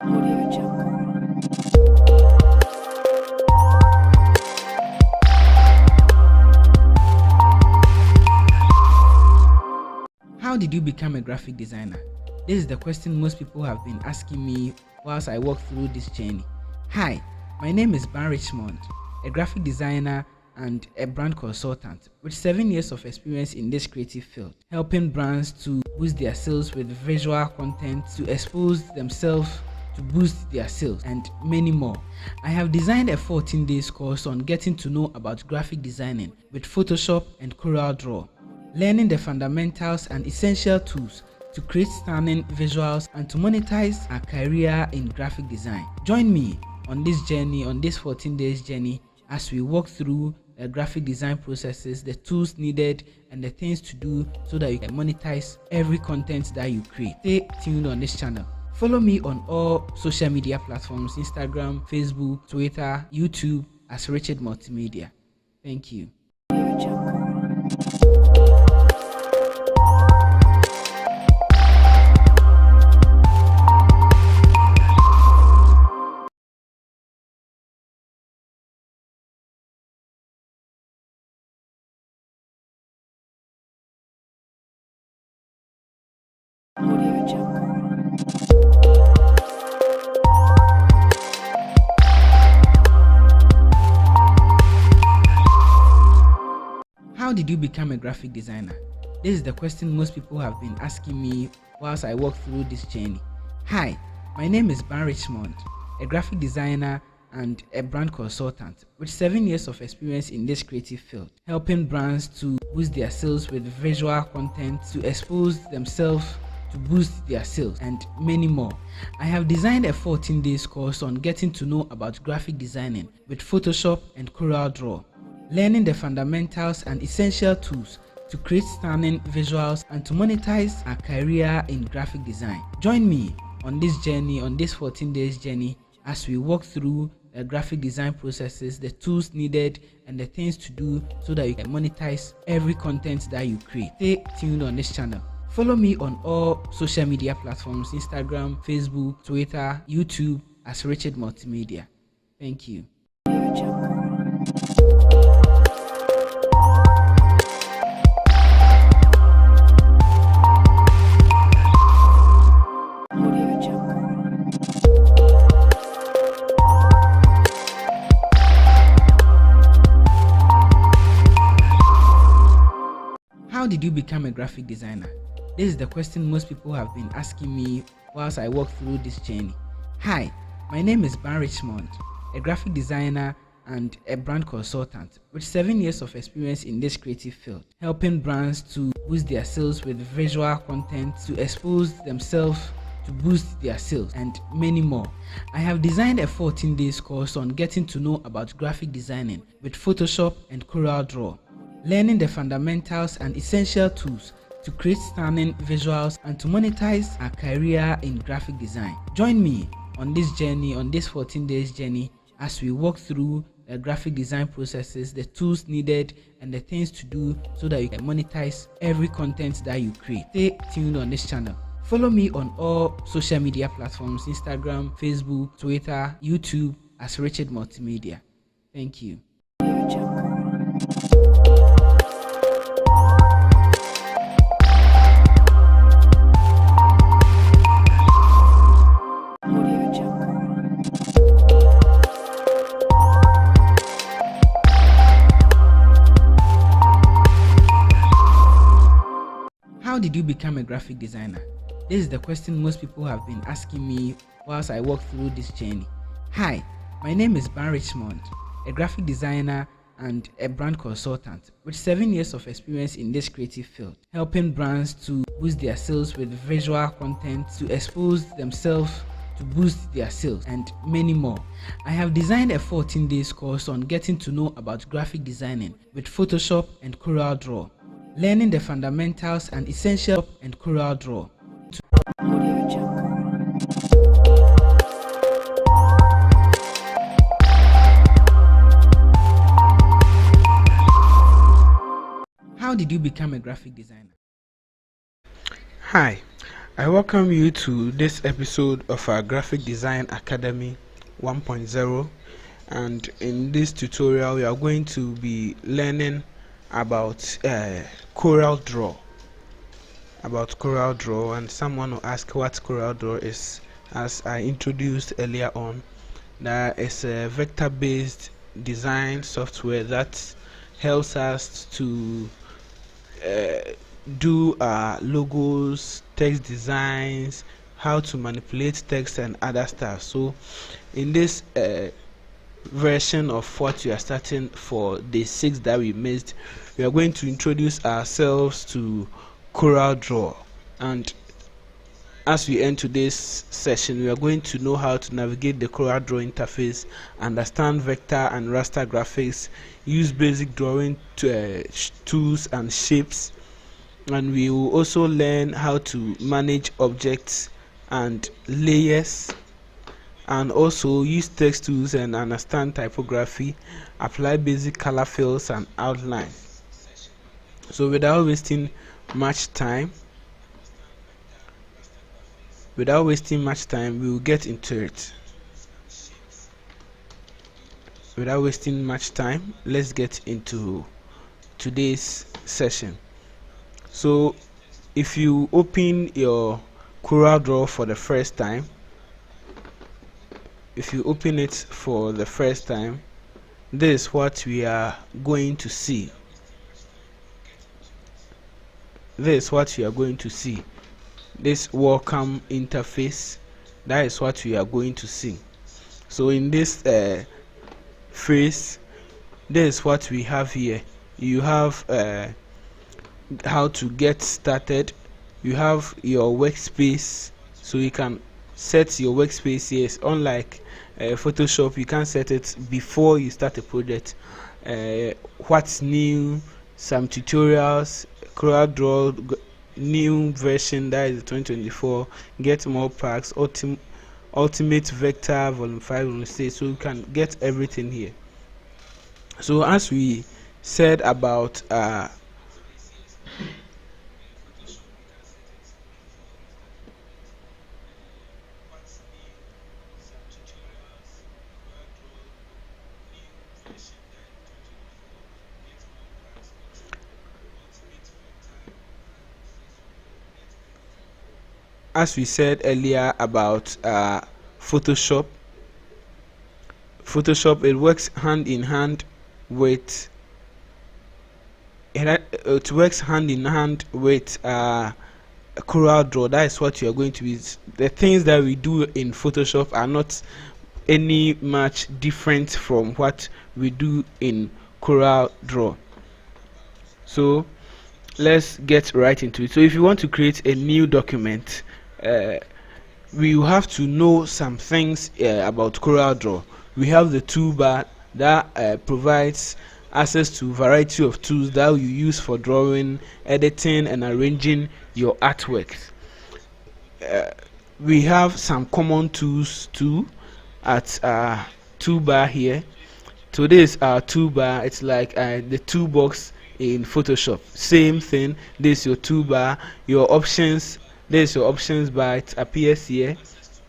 Audio Jungle. How did you become a graphic designer? This is the question most people have been asking me whilst I walk through this journey. Hi, my name is Ben Richmond, a graphic designer and a brand consultant with 7 years of experience in this creative field, helping brands to boost their sales with visual content, to expose themselves to boost their sales, and many more. I have designed a 14 days course on getting to know about graphic designing with Photoshop and CorelDraw, learning the fundamentals and essential tools to create stunning visuals and to monetize a career in graphic design. Join me on this journey, on this 14 days journey, as we walk through the graphic design processes, the tools needed, and the things to do so that you can monetize every content that you create. Stay tuned on this channel. Follow me on all social media platforms: Instagram, Facebook, Twitter, YouTube as Richard Multimedia. Thank you. Audio Jungle. Audio Jungle. How did you become a graphic designer? This is the question most people have been asking me whilst I walk through this journey. Hi, my name is Ben Richmond, a graphic designer and a brand consultant with 7 years of experience in this creative field, helping brands to boost their sales with visual content, to expose themselves to boost their sales, and many more. I have designed a 14 days course on getting to know about graphic designing with Photoshop and CorelDraw, learning the fundamentals and essential tools to create stunning visuals and to monetize a career in graphic design. Join me on this journey, on this 14 days journey, as we walk through the graphic design processes, the tools needed, and the things to do so that you can monetize every content that you create. Stay tuned on this channel. Follow me on all social media platforms: Instagram, Facebook, Twitter, YouTube as Richard Multimedia. Thank you. Audio Jungle. Audio Jungle. How did you become a graphic designer? This is the question most people have been asking me whilst I walk through this journey. Hi, my name is Ben Richmond, a graphic designer and a brand consultant with 7 years of experience in this creative field, helping brands to boost their sales with visual content, to expose themselves to boost their sales, and many more. I have designed a 14 days course on getting to know about graphic designing with Photoshop and CorelDraw, learning the fundamentals and essential tools to create stunning visuals and to monetize a career in graphic design. Join me on this journey, on this 14 days journey, as we walk through the graphic design processes, the tools needed, and the things to do so that you can monetize every content that you create. Stay tuned on this channel. Follow me on all social media platforms: Instagram, Facebook, Twitter, YouTube as Richard Multimedia. Thank you. Audio Jungle. Audio Jungle. How did you become a graphic designer? This is the question most people have been asking me whilst I walk through this journey. Hi, my name is Ben Richmond, a graphic designer and a brand consultant with 7 years of experience in this creative field, helping brands to boost their sales with visual content, to expose themselves to boost their sales, and many more. I have designed a 14 days course on getting to know about graphic designing with Photoshop and CorelDraw, learning the fundamentals and essential and CorelDraw. Audio Jungle. How did you become a graphic designer? Hi, I welcome you to this episode of our Graphic Design Academy 1.0, and in this tutorial we are going to be learning about CorelDraw. And someone will ask what CorelDraw is. As I introduced earlier on, that is a vector-based design software that helps us to do logos, text designs, how to manipulate text and other stuff. So in this version of what we are starting for day 6 that we missed, we are going to introduce ourselves to CorelDraw, and as we end today's session, we are going to know how to navigate the CorelDraw interface, understand vector and raster graphics, use basic drawing tools and shapes, and we will also learn how to manage objects and layers, and also use text tools and understand typography, apply basic color fills and outlines. So without wasting much time, we will get into it. Without wasting much time, let's get into today's session. So if you open your CorelDraw for the first time, this is what we are going to see. This welcome interface, that is what we are going to see. So in this phase, this is what we have here. You have how to get started. You have your workspace, so you can set your workspace here. Unlike Photoshop, you can set it before you start a project. What's new, some tutorials, CorelDraw new version, that is 2024, get more packs, ultimate vector volume 5, volume 6, so you can get everything here. So as we said about as we said earlier about Photoshop, it works hand in hand with CorelDraw. That is what you are going to use. The things that we do in Photoshop are not any much different from what we do in CorelDraw. So let's get right into it. So if you want to create a new document, we will have to know some things about CorelDraw. We have the toolbar that provides access to a variety of tools that you use for drawing, editing and arranging your artworks. We have some common tools too at toolbar here. So this is our toolbar. It's like the toolbox in Photoshop. Same thing. This is your toolbar. Your options, this is your options bar. It appears here,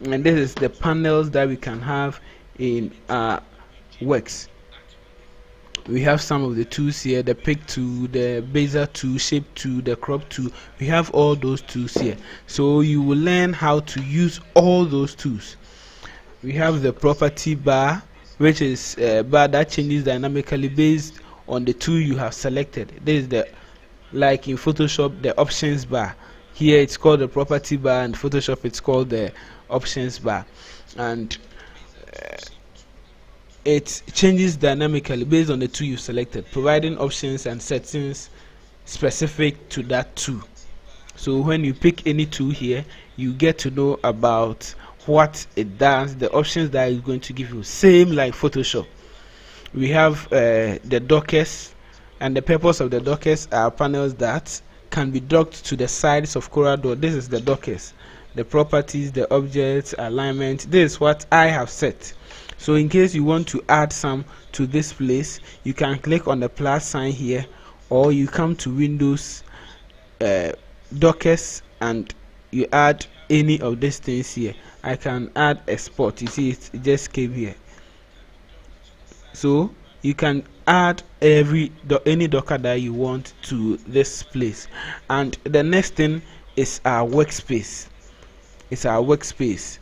and this is the panels that we can have in works. We have some of the tools here: the pick tool, the bezier tool, shape tool, the crop tool. We have all those tools here, so you will learn how to use all those tools. We have the property bar, which is a bar that changes dynamically based on the tool you have selected. This is the, like in Photoshop, the options bar. Here it's called the property bar, and Photoshop it's called the options bar, and it changes dynamically based on the tool you selected, providing options and settings specific to that tool. So when you pick any tool here, you get to know about what it does, the options that it's going to give you. Same like Photoshop. We have the dockers, and the purpose of the dockers are panels that can be docked to the sides of CorelDraw. This is the dockers, the properties, the objects, alignment. This is what I have set. So in case you want to add some to this place, you can click on the plus sign here, or you come to Windows, dockers, and you add any of these things here. I can add export. You see it just came here. So you can add any Docker that you want to this place. And the next thing is our workspace. It's our workspace.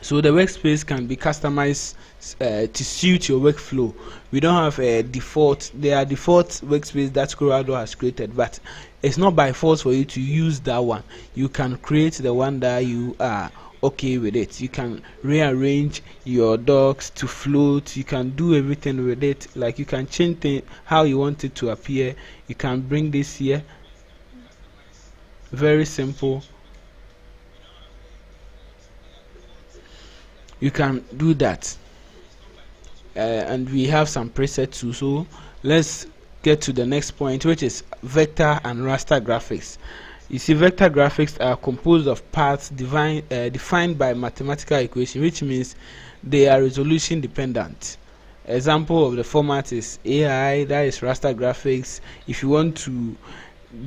So the workspace can be customized to suit your workflow. We don't have a default. There are default workspace that CorelDraw has created, but it's not by force for you to use that one. You can create the one that you are okay with it. You can rearrange your docs to float. You can do everything with it. Like, you can change things how you want it to appear. You can bring this here. Very simple. You can do that. And we have some presets too. So let's get to the next point, which is vector and raster graphics. You see, vector graphics are composed of paths defined by mathematical equation, which means they are resolution dependent. Example of the format is AI, that is raster graphics. If you want to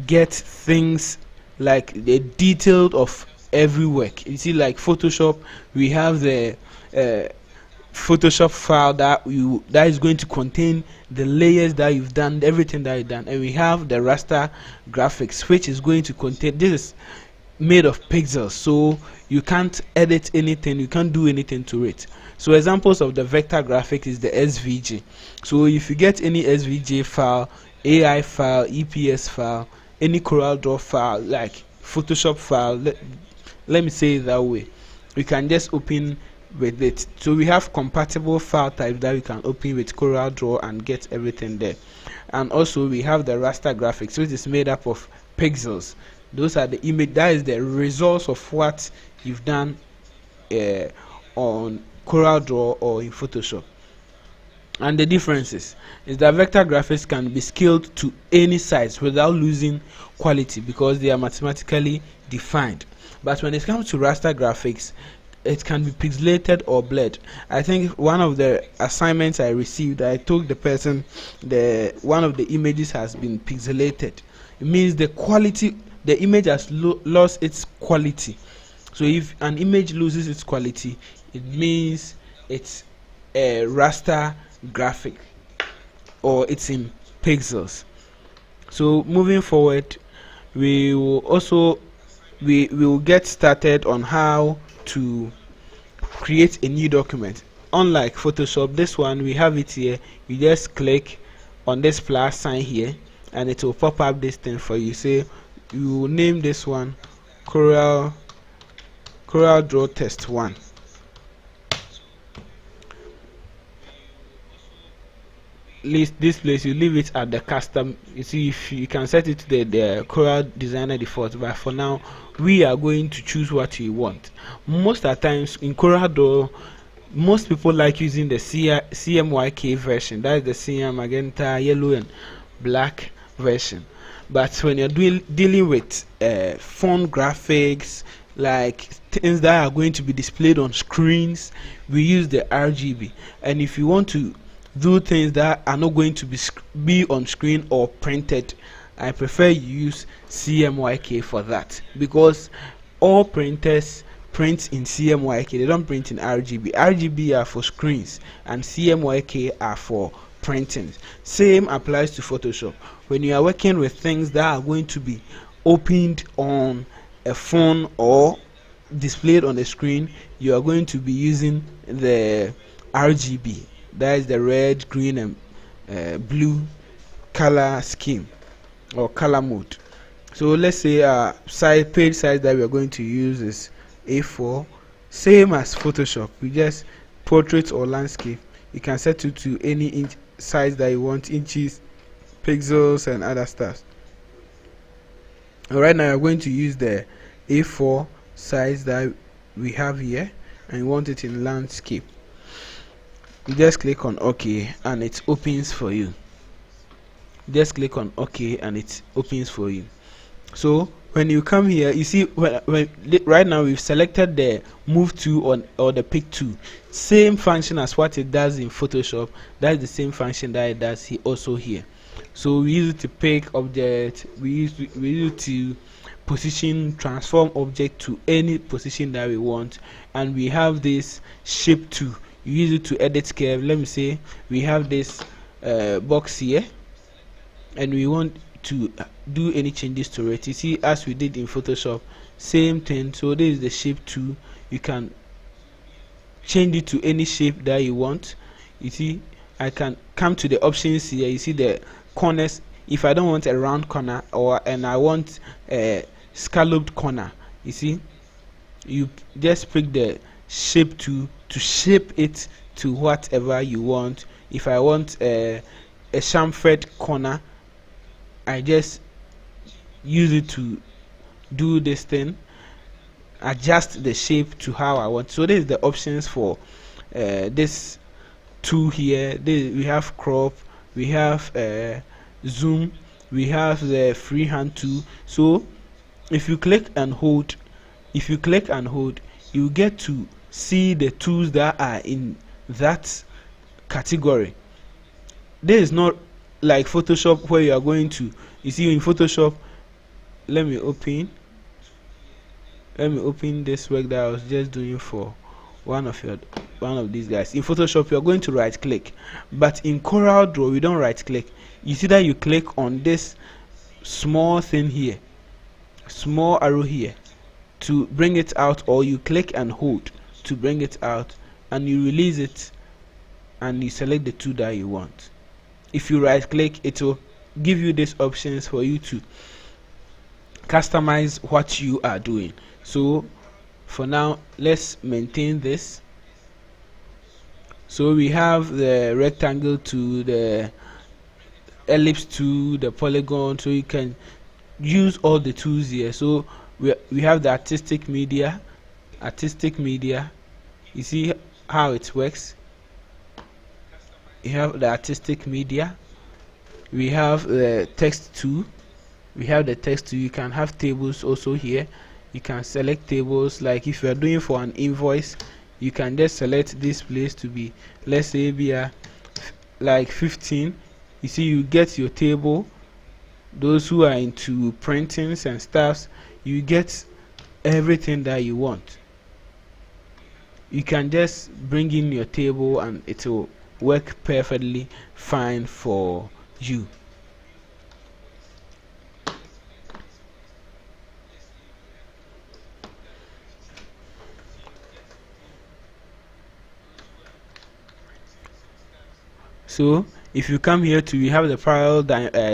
get things like the detailed of every work, you see, like Photoshop, we have the Photoshop file that is going to contain the layers that you've done, everything that you've done, and we have the raster graphics, which is going to contain, this is made of pixels, so you can't edit anything, you can't do anything to it. So examples of the vector graphic is the SVG. So if you get any SVG file, AI file, EPS file, any CorelDraw file, like Photoshop file, let me say it that way, you can just open with it. So we have compatible file types that we can open with CorelDraw and get everything there. And also we have the raster graphics, which is made up of pixels. Those are the image, that is the results of what you've done on CorelDraw or in Photoshop. And the differences is that vector graphics can be scaled to any size without losing quality because they are mathematically defined. But when it comes to raster graphics, it can be pixelated or blurred. I think one of the assignments I received, I told the person one of the images has been pixelated. It means the quality, the image has lost its quality. So if an image loses its quality, it means it's a raster graphic or it's in pixels. So moving forward, we will also we will get started on how to create a new document. Unlike Photoshop, this one we have it here. You just click on this plus sign here and it will pop up this thing for you. Say you will name this one CorelDraw test 1. This place you leave it at the custom. You see, if you can set it to the Corel Designer default, but for now we are going to choose what you want. Most of the times in CorelDraw, most people like using the CMYK version, that is the cyan, magenta, yellow and black version. But when you're dealing with font graphics, like things that are going to be displayed on screens, we use the RGB. And if you want to do things that are not going to be on screen or printed, I prefer you use CMYK for that, because all printers print in CMYK, they don't print in RGB. RGB are for screens and CMYK are for printing. Same applies to Photoshop. When you are working with things that are going to be opened on a phone or displayed on the screen, you are going to be using the RGB. That is the red, green and blue color scheme or color mode. So let's say page size that we are going to use is A4. Same as Photoshop, we just portrait or landscape. You can set it to any size that you want, inches, pixels and other stuff. Right now we're going to use the A4 size that we have here and we want it in landscape. You just click on OK and it opens for you. Just click on OK and it opens for you. So when you come here, you see right now we've selected the move to or the pick to. Same function as what it does in Photoshop. That's the same function that it does also here. So we use it to pick object, we use it to position, transform object to any position that we want. And we have this shape tool. You use it to edit curve. Let me say we have this box here, and we want to do any changes to it. You see, as we did in Photoshop, same thing. So this is the shape tool. You can change it to any shape that you want. You see, I can come to the options here. You see the corners. If I don't want a round corner, and I want a scalloped corner, you see, you just pick the shape tool to shape it to whatever you want. If I want a chamfered corner, I just use it to do this thing, adjust the shape to how I want. So this is the options for this tool here. We have crop, we have zoom, we have the freehand tool. So if you click and hold, you get to see the tools that are in that category. This is not like Photoshop where you are going to, you see, in Photoshop, let me open this work that I was just doing for one of these guys. In Photoshop, you are going to right click, but in CorelDraw we don't right click. You see that you click on this small thing here, small arrow here, to bring it out, or you click and hold to bring it out, and you release it and you select the tool that you want. If you right click, it will give you these options for you to customize what you are doing. So for now, let's maintain this. So we have the rectangle to the ellipse to the polygon, so you can use all the tools here. So we have the artistic media. You see how it works. You have the artistic media. We have the text tool. You can have tables also here. You can select tables, like if you are doing for an invoice, you can just select this place to be, let's say, like 15. You see, you get your table. Those who are into printings and stuffs, you get everything that you want. You can just bring in your table and it will work perfectly fine for you. So if you come here to, we have the parallel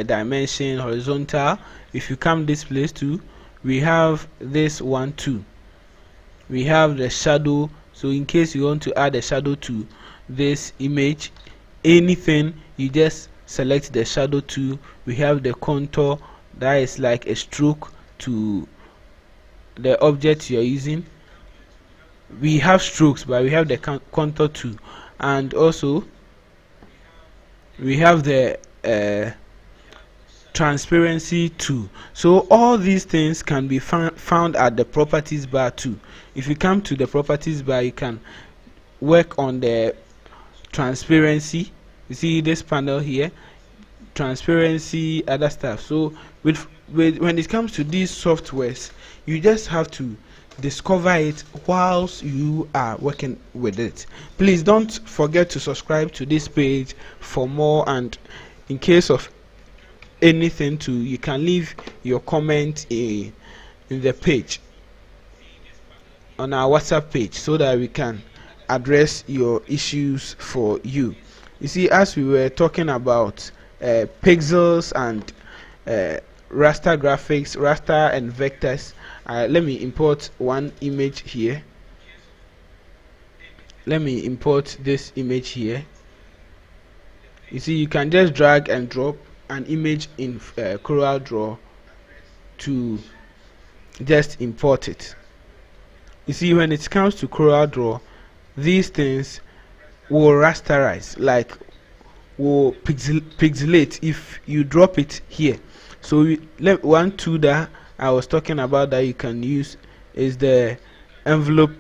dimension, horizontal. If you come this place too, we have this one too. We have the shadow. So in case you want to add a shadow to this image, anything, you just select the shadow tool. We have the contour, that is like a stroke to the object you are using. We have strokes, but we have the contour tool, and also we have the transparency tool. So all these things can be found at the properties bar too. If you come to the properties bar, you can work on the transparency. You see this panel here, transparency, other stuff. So when it comes to these softwares, you just have to discover it whilst you are working with it. Please don't forget to subscribe to this page for more, and in case of anything too, you can leave your comment in the page on our WhatsApp page, so that we can address your issues for you. You see, as we were talking about pixels and raster graphics, raster and vectors, let me import one image here. Let me import this image here. You see, you can just drag and drop an image in CorelDraw to just import it. You see, when it comes to CorelDraw, these things will rasterize, like will pixelate if you drop it here. So one tool that I was talking about that you can use is the envelope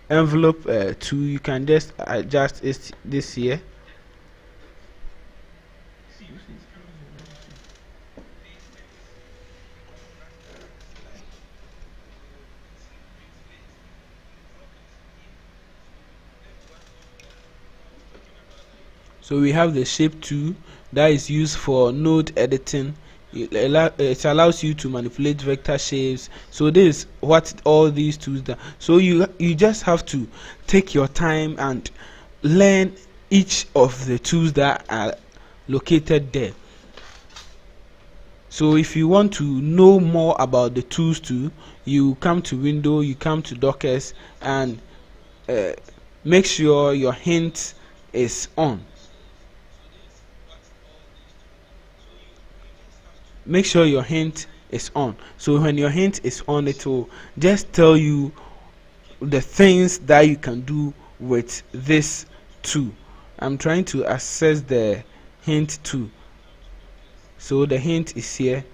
tool. You can just adjust this here. So we have the shape tool that is used for node editing. It allows you to manipulate vector shapes. So this is what all these tools do. So you just have to take your time and learn each of the tools that are located there. So if you want to know more about the tools too, you come to window, you come to dockers, and make sure your hint is on. Make sure your hint is on. So when your hint is on, it will just tell you the things that you can do with this tool. I'm trying to access the hint tool. So the hint is here.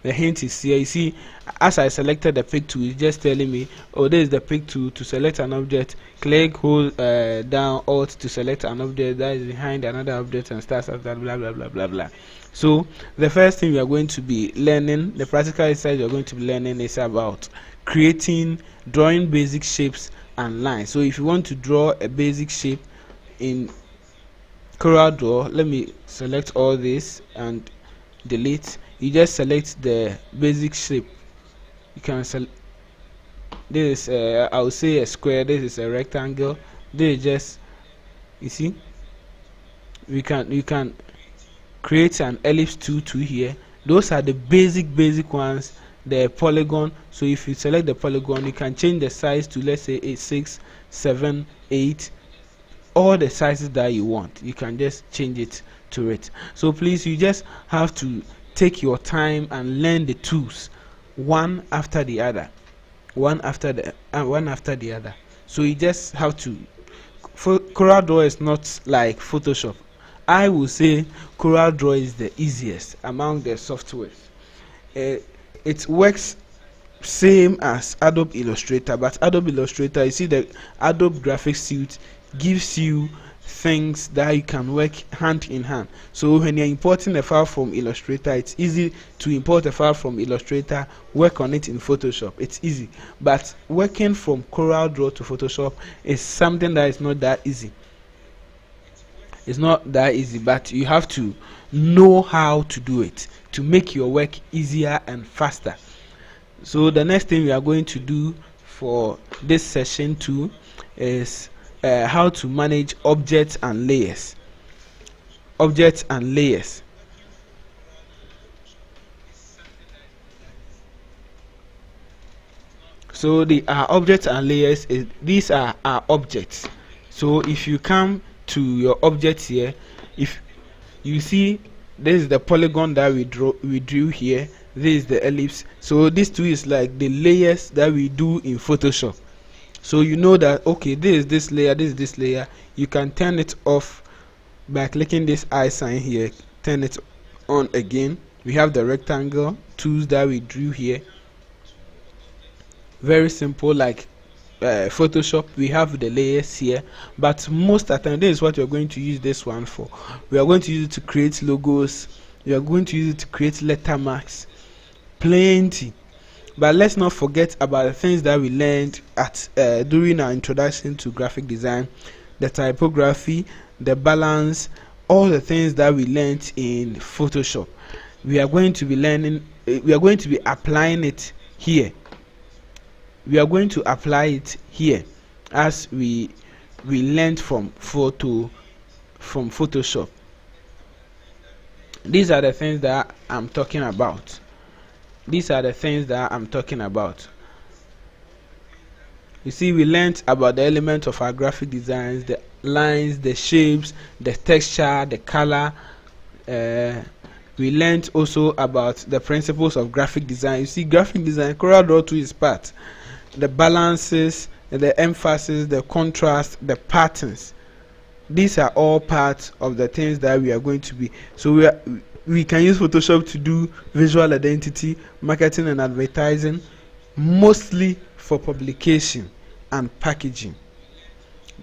The hint is here. You see, as I selected the pick tool, it's just telling me, oh, this is the pick tool. To select an object, click, hold down alt to select an object that is behind another object, and starts after blah blah blah blah blah. So the first thing we are going to be learning, the practical exercise we are going to be learning, is about drawing basic shapes and lines. So if you want to draw a basic shape in CorelDraw, let me select all this and delete. You just select the basic shape. You can select, this is I will say a square, this is a rectangle, this is just, you see, you can create an ellipse tool here. Those are the basic ones. The polygon, so if you select the polygon, you can change the size to, let's say, 8, 6, 7, 8, all the sizes that you want. You can just change it to it. So please, you just have to take your time and learn the tools one after the other. So you just have to. CorelDraw is not like Photoshop. I will say CorelDraw is the easiest among the softwares. It works same as Adobe Illustrator, but Adobe Illustrator, you see, the Adobe Graphics Suite gives you things that you can work hand in hand. So when you're importing a file from Illustrator, it's easy to import a file from Illustrator, work on it in Photoshop. It's easy. But working from CorelDraw to Photoshop is something that is not that easy. It's not that easy, but you have to know how to do it to make your work easier and faster. So the next thing we are going to do for this session 2 is how to manage objects and layers. So the objects and layers these are our objects. So if you come to your objects here, if you see, this is the polygon that we drew here, this is the ellipse. So this two is like the layers that we do in Photoshop. So you know that, okay, this is this layer, this is this layer. You can turn it off by clicking this eye sign here, turn it on again. We have the rectangle tools that we drew here, very simple, like Photoshop. We have the layers here, but most of the time, this is what you're going to use this one for. We are going to use it to create logos, we are going to use it to create letter marks, plenty. But let's not forget about the things that we learned at during our introduction to graphic design, the typography, the balance, all the things that we learned in Photoshop. We are going to be learning, we are going to be applying it here. We are going to apply it here as we learned from Photoshop. These are the things that I'm talking about. You see, we learned about the elements of our graphic designs, the lines, the shapes, the texture, the color. We learned also about the principles of graphic design. You see, graphic design, CorelDraw 2 is part. The balances, the emphasis, the contrast, the patterns. These are all parts of the things that we are going to be. So we can use Photoshop to do visual identity, marketing and advertising, mostly for publication and packaging.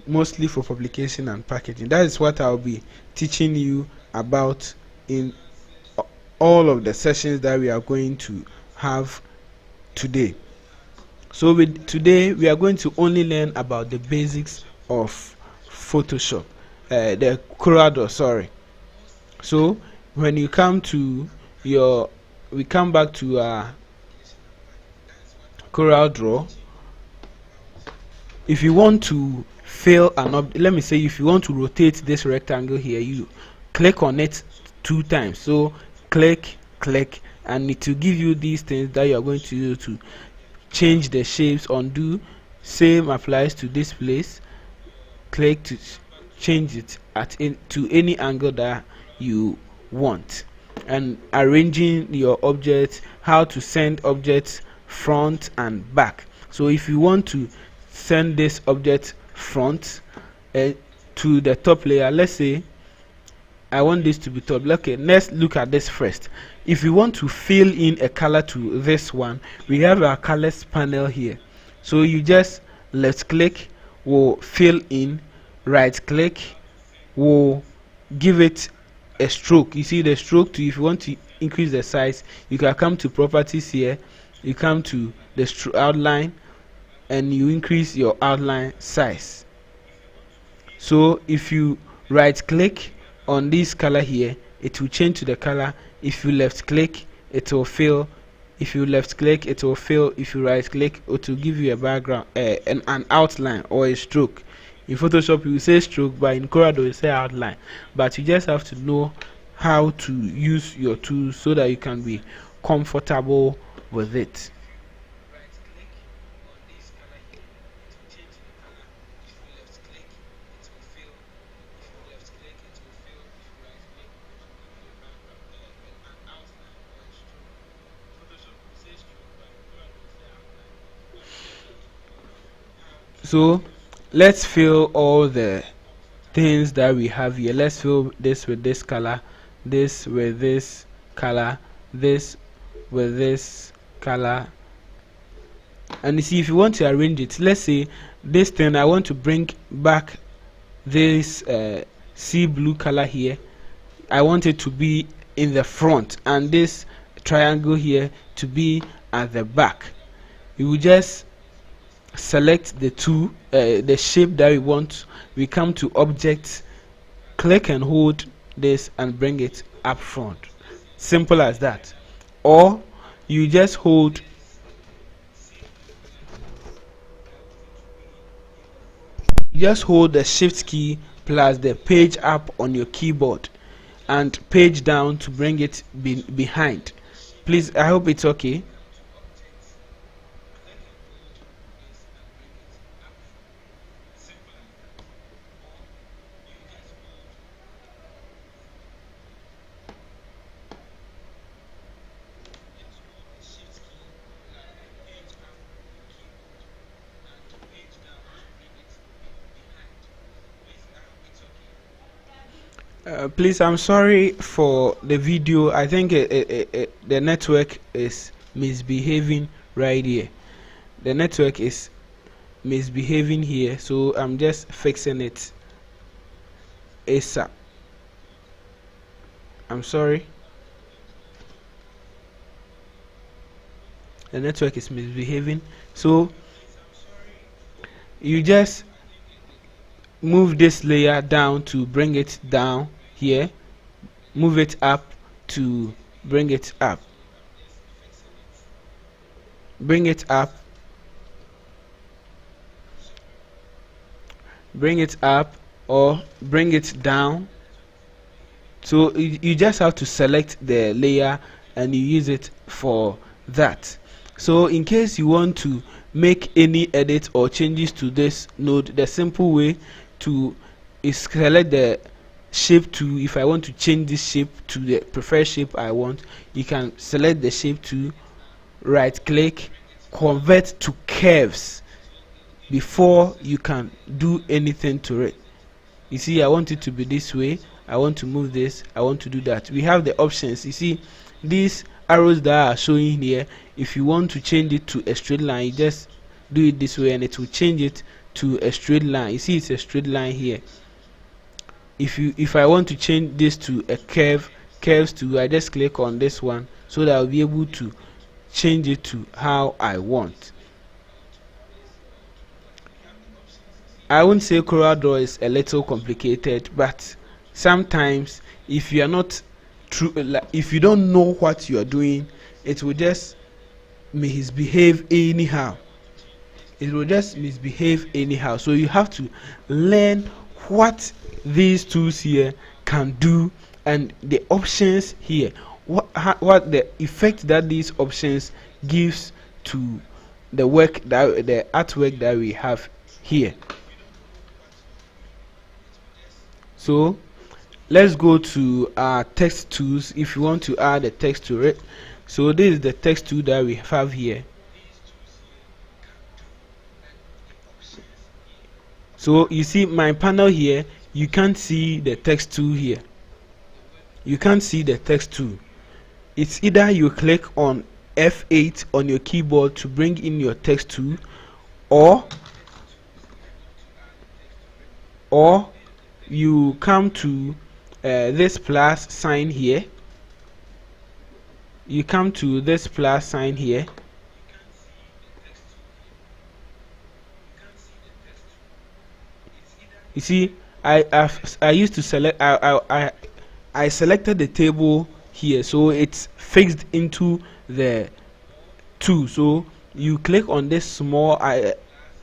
That is what I'll be teaching you about in all of the sessions that we are going to have today. So today we are going to only learn about the basics of Photoshop. the CorelDraw, sorry. So when you come to your, we come back to CorelDraw. If you want to fill an let me say if you want to rotate this rectangle here, you click on it 2 times. So click, and it will give you these things that you are going to use to change the shapes. Undo, same applies to this place. Click to change it to any angle that you want. And arranging your objects, how to send objects front and back. So if you want to send this object front to the top layer, let's say I want this to be top. Okay, let's look at this first. If you want to fill in a color to this one, we have our colors panel here. So you just left click, will fill in, right click, will give it a stroke. You see the stroke to, if you want to increase the size, you can come to properties here, you come to the outline, and you increase your outline size. So if you right click on this color here, it will change to the color. If you left click, it will fill. If you left click, it will fill. If you right click, it will give you a background, an outline or a stroke. In Photoshop you say stroke, but in CorelDraw you say outline. But you just have to know how to use your tools so that you can be comfortable with it. So let's fill all the things that we have here. Let's fill this with this color, this with this color, this with this color. And you see, if you want to arrange it, let's say this thing, I want to bring back this sea blue color here. I want it to be in the front, and this triangle here to be at the back. You will just select the two, the shape that we want. We come to object, click and hold this and bring it up front. Simple as that. Or you just hold the shift key plus the page up on your keyboard and page down to bring it behind. Please, I hope it's okay. Please, I'm sorry for the video. I think the network is misbehaving right here. The network is misbehaving here, so I'm just fixing it ASAP. I'm sorry. The network is misbehaving, so you just move this layer down to bring it down here, move it up to bring it up, bring it up, bring it up, or bring it down. So you just have to select the layer and you use it for that. So in case you want to make any edit or changes to this node, the simple way to is select the shape to, if I want to change this shape to the preferred shape I want, you can select the shape to, right click, convert to curves before you can do anything to it. You see, I want it to be this way, I want to move this, I want to do that. We have the options. You see these arrows that are showing here. If you want to change it to a straight line, you just do it this way and it will change it to a straight line. You see it's a straight line here. If I want to change this to a curves to, I just click on this one so that I'll be able to change it to how I want. I wouldn't say CorelDraw is a little complicated, but sometimes if you are not true, if you don't know what you are doing, it will just misbehave anyhow. It will just misbehave anyhow. So you have to learn what these tools here can do and the options here, what the effect that these options gives to the work, that the artwork that we have here. So let's go to our text tools if you want to add a text to it. So this is the text tool that we have here. So you see my panel here, you can't see the text tool here. You can't see the text tool. It's either you click on F8 on your keyboard to bring in your text tool, or you come to this plus sign here. You come to this plus sign here. You see, I used to select, I selected the table here, so it's fixed into the tool. So you click on this small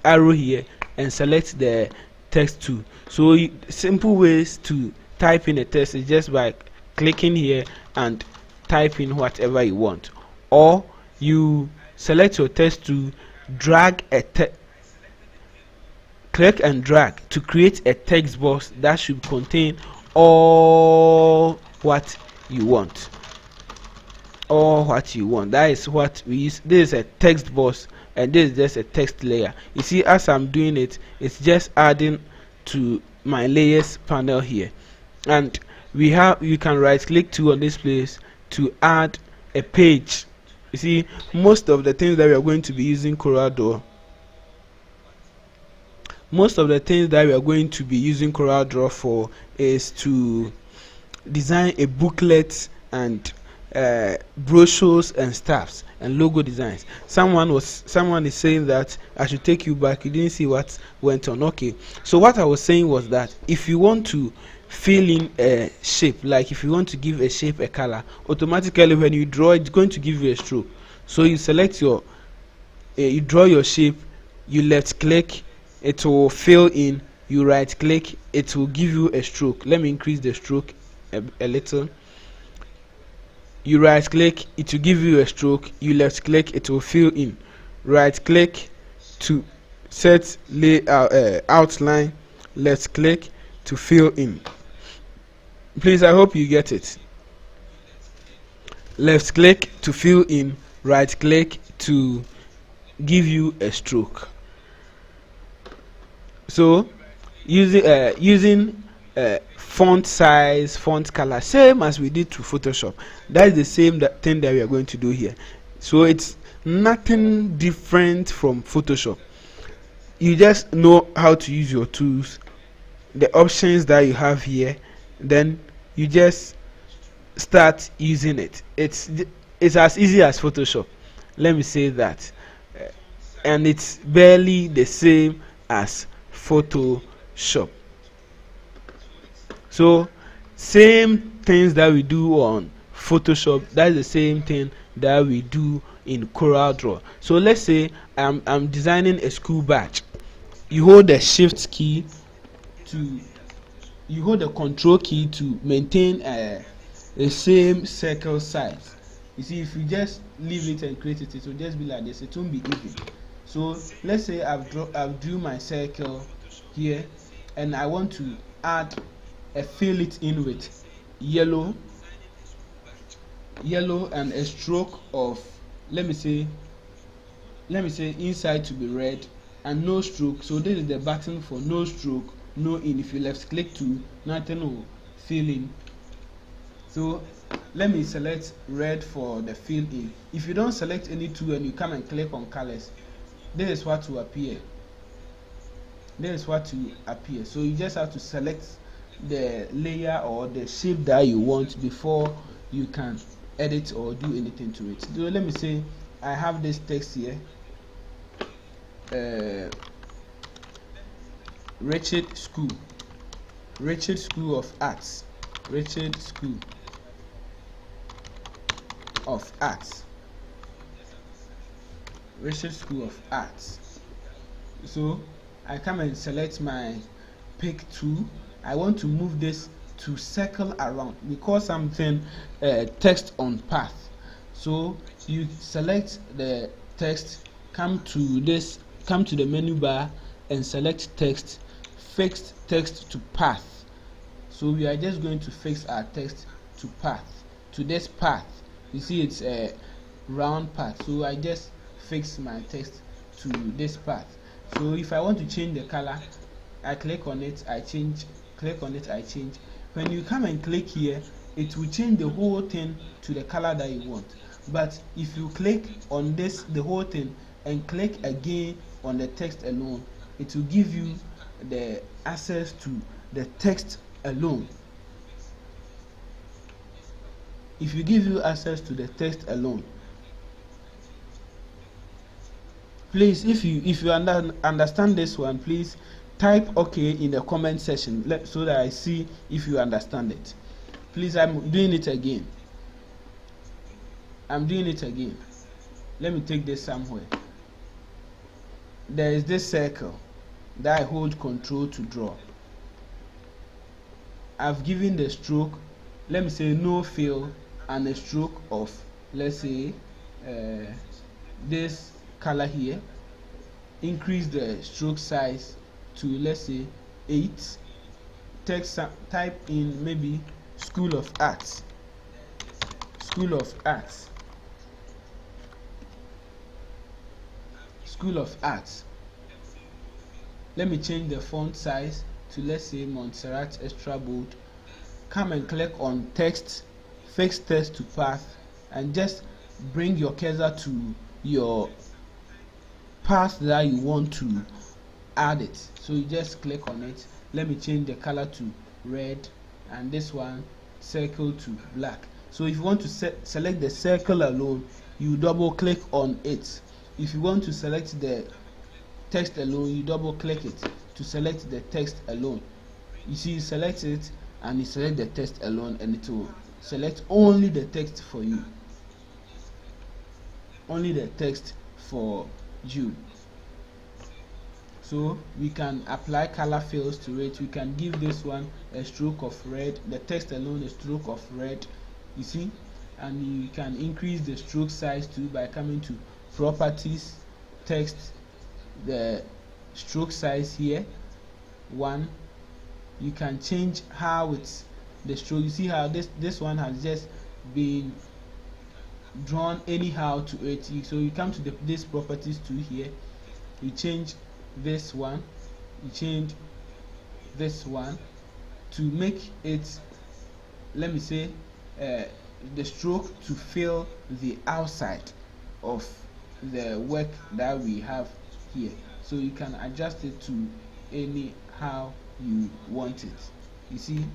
arrow here and select the text tool. So simple ways to type in a text is just by clicking here and type in whatever you want, or you select your text tool, drag a click and drag to create a text box that should contain all what you want. That is what we use. This is a text box and this is just a text layer. You see, as I'm doing it, it's just adding to my layers panel here. And you can right click to on this place to add a page. You see, most of the things that we are going to be using CorelDraw for is to design a booklet and brochures and stuffs and logo designs. Someone is saying that I should take you back. You didn't see what went on. Okay, so what I was saying was that if you want to fill in a shape, like if you want to give a shape a color, automatically when you draw, it's going to give you a stroke. So you select your you draw your shape, you left click, it will fill in, you right click, it will give you a stroke. Let me increase the stroke a little. You right click, it will give you a stroke. You left click, it will fill in. Right click to set layout outline, left click to fill in. Please, I hope you get it. Left click to fill in, right click to give you a stroke. So using font size, font color, same as we did to Photoshop. That is the same thing that we are going to do here. So it's nothing different from Photoshop. You just know how to use your tools, the options that you have here, then you just start using it. It's as easy as Photoshop, let me say that, and it's barely the same as Photoshop. So same things that we do on Photoshop, that's the same thing that we do in CorelDraw. So let's say I'm designing a school badge. You hold the shift key to, you hold the control key to maintain the same circle size. You see, if you just leave it and create it, it will just be like this, it won't be even. So let's say I've drew my circle here and I want to add fill it in with yellow and a stroke of, let me say inside to be red and no stroke. So this is the button for no stroke, no in. If you left click to, nothing will fill in. So let me select red for the fill in. If you don't select any tool and you come and click on colors, this is what will appear. So you just have to select the layer or the shape that you want before you can edit or do anything to it. So let me say I have this text here, Richard School of Arts, Richard School of Arts, Richard School of Arts. So I come and select my pick tool. I want to move this to circle around because something text on path. So you select the text, come to the menu bar and select text, fix text to path. So we are just going to fix our text to path, to this path. You see it's a round path, so I just fix my text to this path. So if I want to change the color, I click on it, I change, click on it, I change. When you come and click here, it will change the whole thing to the color that you want. But if you click on this, the whole thing, and click again on the text alone, it will give you the access to the text alone. If you give you access to the text alone, please, if you understand this one, please type okay in the comment section so that I see if you understand it. Please, I'm doing it again. Let me take this somewhere. There is this circle that I hold control to draw. I've given the stroke, let me say no fill, and a stroke of, let's say this color here. Increase the stroke size to, let's say, 8. Text, type in maybe School of Arts. School of Arts. School of Arts. Let me change the font size to, let's say, Montserrat Extra Bold. Come and click on text, fix text to path, and just bring your cursor to your path that you want to add it. So you just click on it. Let me change the color to red, and this one circle to black. So if you want to select the circle alone, you double click on it. If you want to select the text alone, you double click it to select the text alone. You see, you select it and you select the text alone, and it will select only the text for you. Only the text for you. So we can apply color fills to it. We can give this one a stroke of red, the text alone a stroke of red, you see, and you can increase the stroke size too by coming to properties, text, the stroke size here 1. You can change how it's the stroke. You see how this one has just been drawn anyhow to it. So you come to this properties too here, you change this one, you change this one to make it, let me say, the stroke to fill the outside of the work that we have here. So you can adjust it to any how you want it. You see,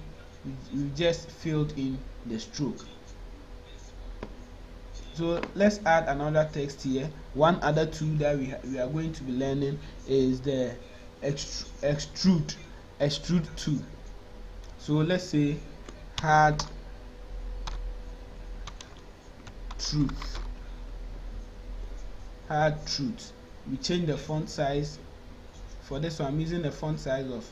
you just filled in the stroke. So let's add another text here. One other tool that we are going to be learning is the extrude tool. So let's say hard truth. We change the font size. For this one, I'm using the font size of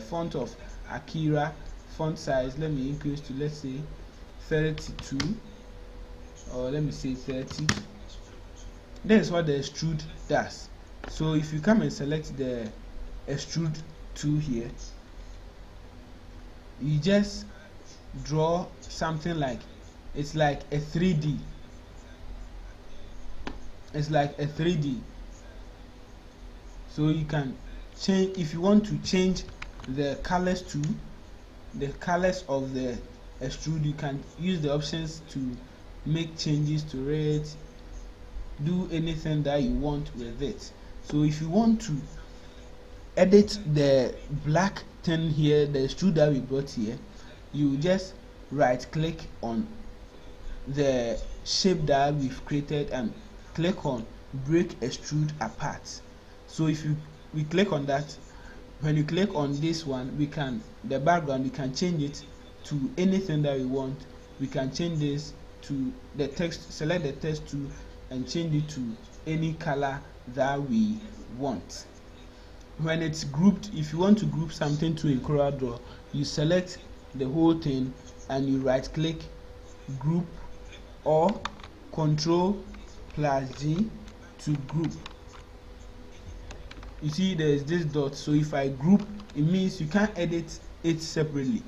font of Akira font size. Let me increase to, let's say, 32, or let me say 30. That is what the extrude does. So if you come and select the extrude tool here, you just draw something like, it's like a 3D. It's like a 3D. So you can change, if you want to change the colors to the colors of the extrude, you can use the options to make changes to it, do anything that you want with it. So if you want to edit the black thing here, the extrude that we brought here, you just right click on the shape that we've created and click on break extrude apart. So if we click on that, when you click on this one, the background, we can change it to anything that we want. We can change this to the text, select the text tool and change it to any color that we want. When it's grouped, if you want to group something to in CorelDraw, you select the whole thing and you right click, group, or Ctrl+G to group. You see there is this dot, so if I group, it means you can't edit it separately.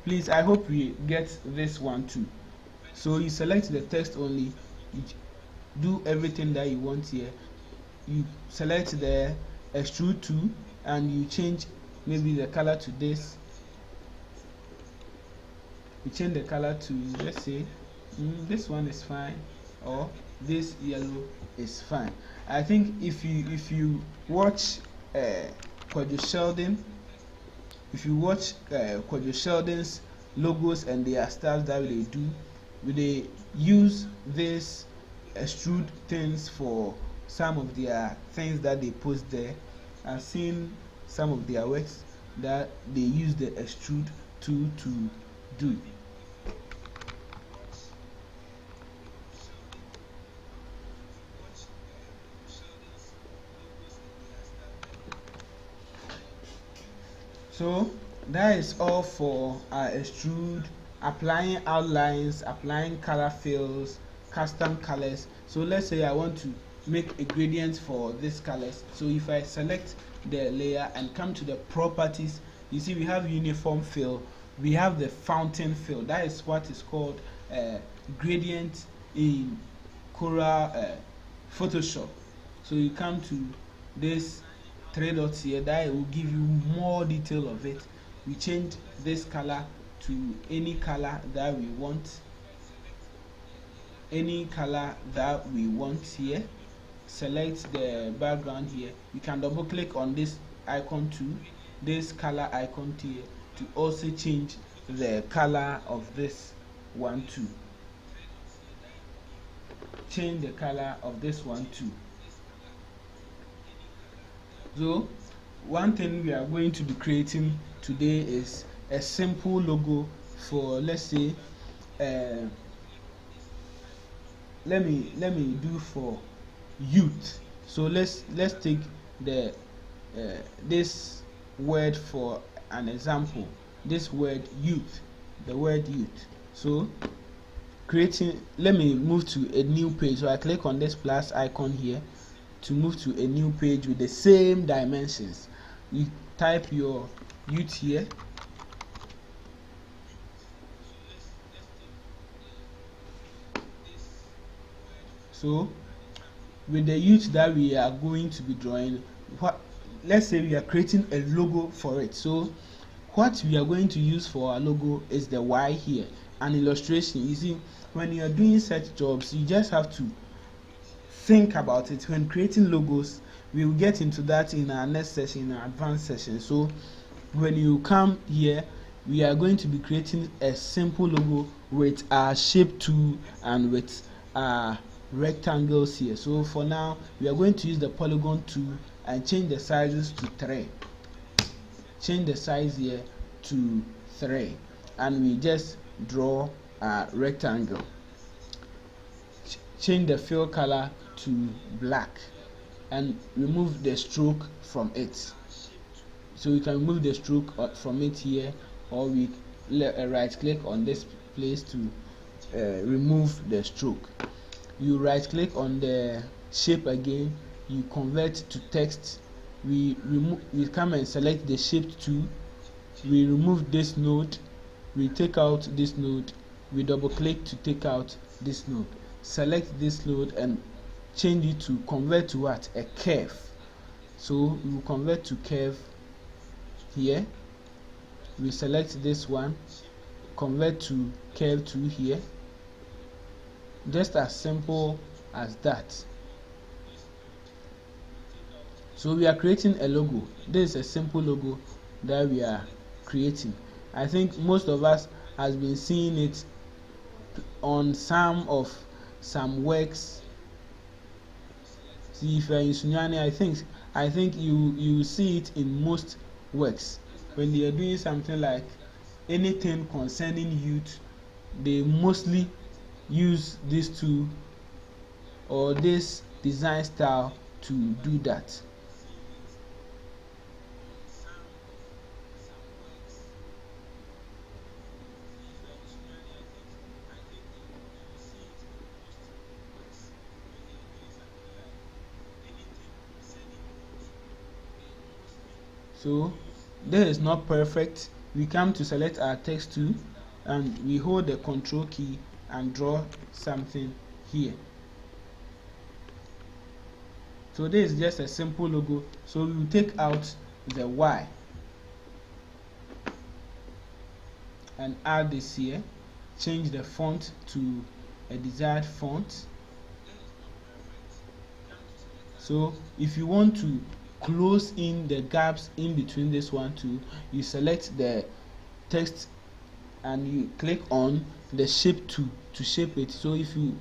Please, I hope we get this one too. So you select the text only, you do everything that you want here. You select the extrude tool and you change maybe the color to this. You change the color to, let's say, this one is fine, or this yellow is fine. I think if you watch Kojo Sheldon, if you watch Kojo Sheldon's logos and their styles that they do, they use this extrude things for some of their things that they post there. I've seen some of their works that they use the extrude tool to do. So that is all for our extrude, applying outlines, applying color fills, custom colors. So let's say I want to make a gradient for these colors. So if I select the layer and come to the properties, you see we have uniform fill, we have the fountain fill. That is what is called gradient in Corel Photoshop. So you come to this three dots here, that will give you more detail of it. We change this color to any color that we want, any color that we want here. Select the background here. You can double click on this icon too, this color icon here, to also change the color of this one too. Change the color of this one too. So one thing we are going to be creating today is a simple logo for, let's say, let me do for youth. So let's take the this word for an example. This word youth, the word youth. So creating, let me move to a new page. So I click on this plus icon here to move to a new page with the same dimensions. You type your youth here. So with the youth that we are going to be drawing, let's say we are creating a logo for it. So what we are going to use for our logo is the Y here, an illustration. You see, when you are doing such jobs, you just have to think about it. When creating logos, we will get into that in our next session, in our advanced session. So when you come here, we are going to be creating a simple logo with our shape tool and with our rectangles here. So for now, we are going to use the polygon tool and change the sizes to 3. Change the size here to 3, and we just draw a rectangle. Change the fill color to black and remove the stroke from it. So you can remove the stroke from it here, or we right click on this place to remove the stroke. You right click on the shape again, you convert to text. We come and select the shape tool. We remove this node, we take out this node, we double click to take out this node. Select this node and change it to convert to what? A curve. So we will convert to curve here. We select this one, convert to curve tool here. Just as simple as that. So we are creating a logo. This is a simple logo that we are creating. I think most of us has been seeing it on some works. See, if you are in Sunyani, I think I think you see it in most works when they are doing something like anything concerning youth. They mostly use this tool or this design style to do that. So this is not perfect. We come to select our text tool and we hold the control key and draw something here. So this is just a simple logo. So we will take out the Y and add this here. Change the font to a desired font. So if you want to close in the gaps in between this one too, you select the text and you click on the shape tool to shape it. So if you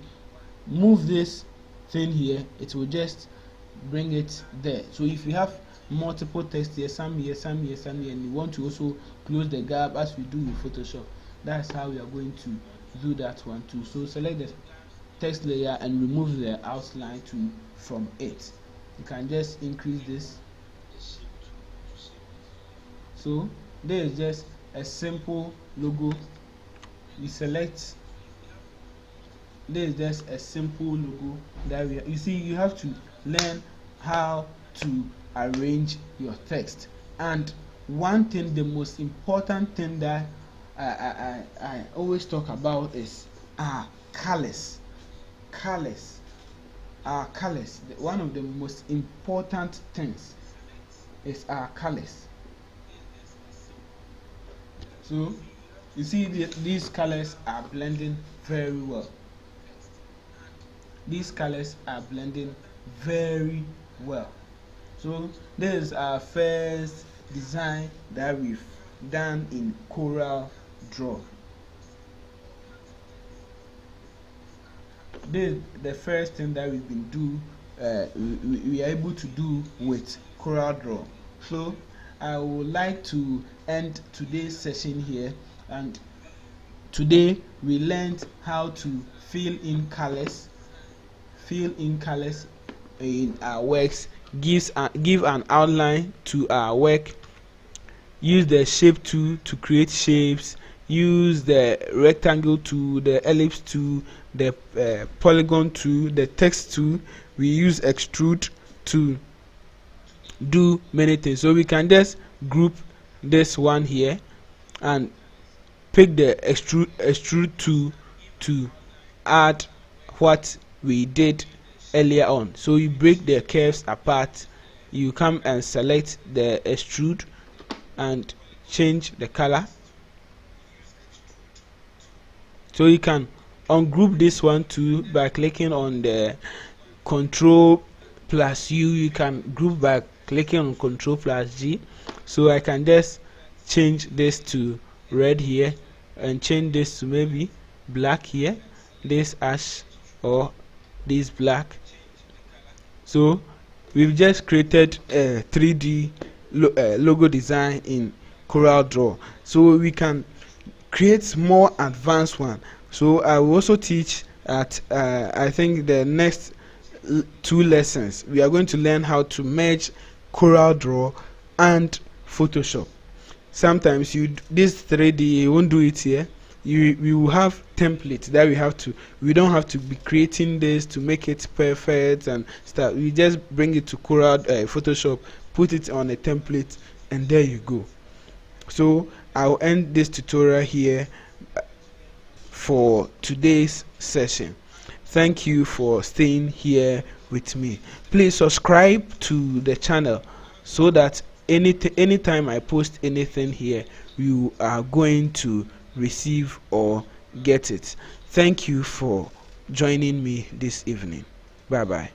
move this thing here, it will just bring it there. So if you have multiple text here, some here, some here, some here, and you want to also close the gap as we do with Photoshop, that's how we are going to do that one too. So select the text layer and remove the outline tool from it. You can just increase this. So there is just a simple logo. You select. There is just a simple logo that you see. You have to learn how to arrange your text. And one thing, the most important thing that I always talk about is colors. Colors. Colors. One of the most important things is our colors. So you see these colors are blending very well. These colors are blending very well. So this is our first design that we've done in CorelDraw. This is the first thing that we've been we are able to do with CorelDraw. So I would like to end today's session here, and today we learned how to fill in colors in our works, give an outline to our work, use the shape tool to create shapes, use the rectangle tool, the ellipse tool, the polygon tool, the text tool. We use extrude to do many things. So we can just group this one here and pick the extrude tool to add what we did earlier on. So you break the curves apart, you come and select the extrude and change the color. So you can ungroup this one too by clicking on the Ctrl plus U. You can group by clicking on Ctrl plus G. So I can just change this to red here and change this to maybe black here, this ash, or this black. So we've just created a 3D logo design in CorelDraw. So we can create more advanced one. So I will also teach at I think the next 2 lessons we are going to learn how to merge CorelDraw and Photoshop. Sometimes this 3D you won't do it here. We will have templates that we don't have to be creating this to make it perfect and stuff. We just bring it to Photoshop, put it on a template, and there you go. So I'll end this tutorial here for today's session. Thank you for staying here with me. Please subscribe to the channel so that anytime I post anything here, you are going to receive or get it. Thank you for joining me this evening. Bye bye.